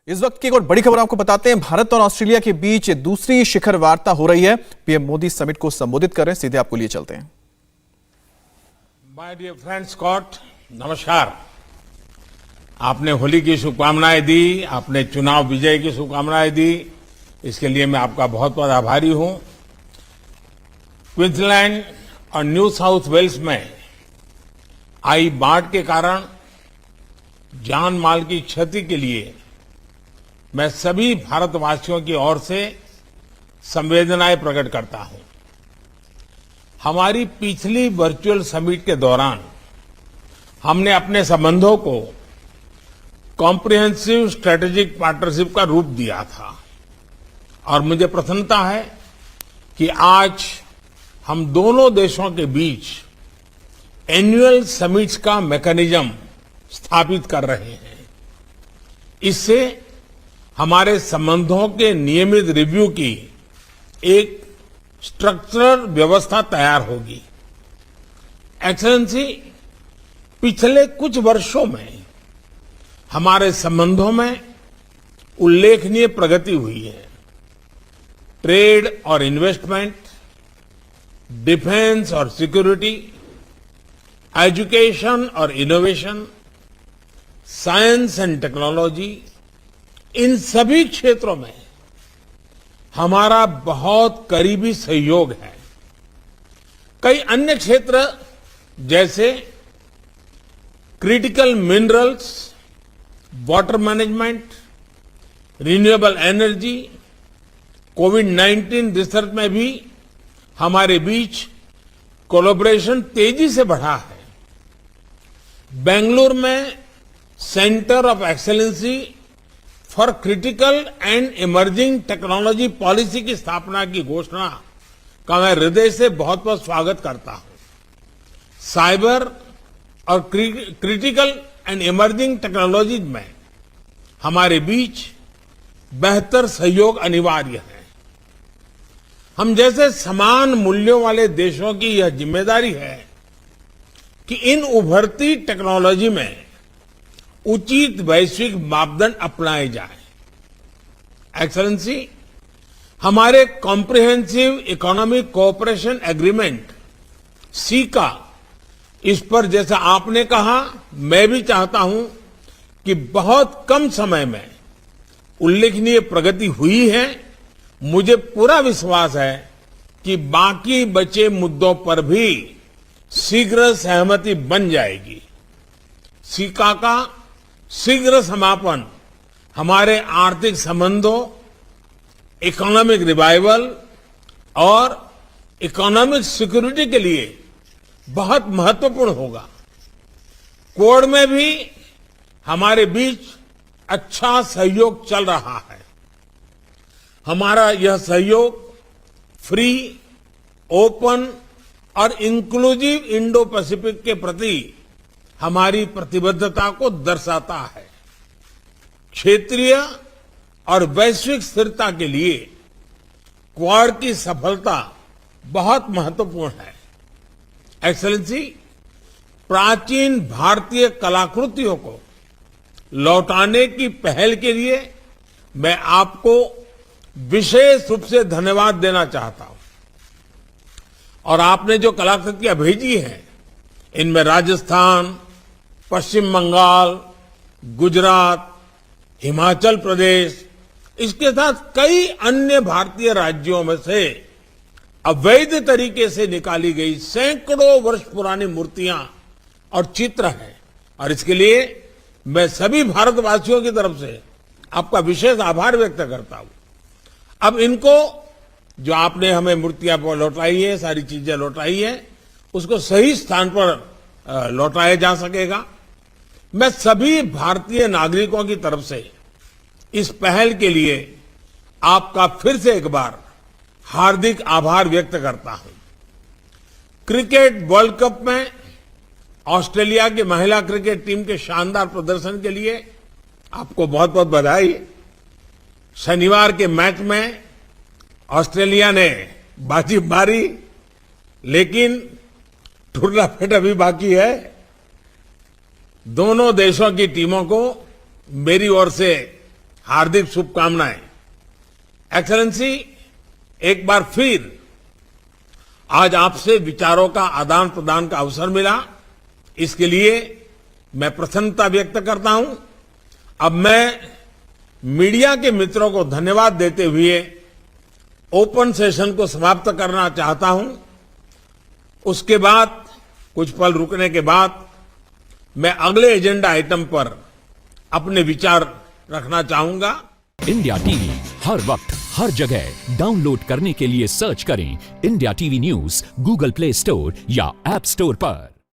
इस वक्त की एक और बड़ी खबर आपको बताते हैं। भारत और ऑस्ट्रेलिया के बीच दूसरी शिखर वार्ता हो रही है। पीएम मोदी समिट को संबोधित कर रहे हैं। सीधे आपको लिए चलते हैं। माय डियर फ्रेंड स्कॉट, नमस्कार। आपने होली की शुभकामनाएं दी, आपने चुनाव विजय की शुभकामनाएं दी, इसके लिए मैं आपका बहुत बहुत आभारी हूं। क्वींसलैंड और न्यू साउथ वेल्स में आई बाढ़ के कारण जान माल की क्षति के लिए मैं सभी भारतवासियों की ओर से संवेदनाएं प्रकट करता हूं। हमारी पिछली वर्चुअल समिट के दौरान हमने अपने संबंधों को कॉम्प्रिहेंसिव स्ट्रेटेजिक पार्टनरशिप का रूप दिया था और मुझे प्रसन्नता है कि आज हम दोनों देशों के बीच एनुअल समिट्स का मैकेनिज्म स्थापित कर रहे हैं। इससे हमारे संबंधों के नियमित रिव्यू की एक स्ट्रक्चरल व्यवस्था तैयार होगी। एक्सेलेंसी, पिछले कुछ वर्षों में हमारे संबंधों में उल्लेखनीय प्रगति हुई है। ट्रेड और इन्वेस्टमेंट, डिफेंस और सिक्योरिटी, एजुकेशन और इनोवेशन, साइंस एंड टेक्नोलॉजी, इन सभी क्षेत्रों में हमारा बहुत करीबी सहयोग है। कई अन्य क्षेत्र जैसे critical minerals, water management, renewable energy, कोविड-19 रिसर्च में भी हमारे बीच कोलैबोरेशन तेजी से बढ़ा है। बेंगलुरु में centre of excellency for critical and emerging technology policy की स्थापना की घोषणा का मैं हृदय से बहुत बहुत स्वागत करता हूं। साइबर और क्रिटिकल एंड इमर्जिंग टेक्नोलॉजीज में हमारे बीच बेहतर सहयोग अनिवार्य है। हम जैसे समान मूल्यों वाले देशों की यह जिम्मेदारी है कि इन उभरती टेक्नोलॉजी में उचित वैश्विक मापदंड अपनाए जाए। एक्सेलेंसी, हमारे comprehensive economic cooperation agreement caeca, इस पर जैसा आपने कहा, मैं भी चाहता हूं कि बहुत कम समय में उल्लेखनीय प्रगति हुई है। मुझे पूरा विश्वास है कि बाकी बचे मुद्दों पर भी शीघ्र सहमति बन जाएगी। सीका का शीघ्र समापन हमारे आर्थिक संबंधों, इकोनॉमिक रिवाइवल और इकोनॉमिक सिक्योरिटी के लिए बहुत महत्वपूर्ण होगा। क्वाड में भी हमारे बीच अच्छा सहयोग चल रहा है। हमारा यह सहयोग फ्री, ओपन और इंक्लूसिव इंडो पैसिफिक के प्रति हमारी प्रतिबद्धता को दर्शाता है। क्षेत्रीय और वैश्विक स्थिरता के लिए क्वाड की सफलता बहुत महत्वपूर्ण है। एक्सेलेंसी, प्राचीन भारतीय कलाकृतियों को लौटाने की पहल के लिए मैं आपको विशेष रूप से धन्यवाद देना चाहता हूं। और आपने जो कलाकृतियां भेजी हैं, इनमें राजस्थान, पश्चिम बंगाल, गुजरात, हिमाचल प्रदेश, इसके साथ कई अन्य भारतीय राज्यों में से अवैध तरीके से निकाली गई सैकड़ों वर्ष पुरानी मूर्तियां और चित्र हैं। और इसके लिए मैं सभी भारतवासियों की तरफ से आपका विशेष आभार व्यक्त करता हूं। अब इनको, जो आपने हमें मूर्तियां लौटाई है, सारी चीजें लौटाई है, उसको सही स्थान पर लौटाया जा सकेगा। मैं सभी भारतीय नागरिकों की तरफ से इस पहल के लिए आपका फिर से एक बार हार्दिक आभार व्यक्त करता हूं। क्रिकेट वर्ल्ड कप में ऑस्ट्रेलिया की महिला क्रिकेट टीम के शानदार प्रदर्शन के लिए आपको बहुत बहुत बधाई। शनिवार के मैच में ऑस्ट्रेलिया ने बाजी मारी, लेकिन टूर्नामेंट अभी बाकी है। दोनों देशों की टीमों को मेरी ओर से हार्दिक शुभकामनाएं। एक्सेलेंसी, एक बार फिर आज आपसे विचारों का आदान प्रदान का अवसर मिला, इसके लिए मैं प्रसन्नता व्यक्त करता हूं। अब मैं मीडिया के मित्रों को धन्यवाद देते हुए ओपन सेशन को समाप्त करना चाहता हूं। उसके बाद कुछ पल रुकने के बाद मैं अगले एजेंडा आइटम पर अपने विचार रखना चाहूंगा। इंडिया टीवी हर वक्त हर जगह डाउनलोड करने के लिए सर्च करें India TV news Google play store या ऐप स्टोर पर।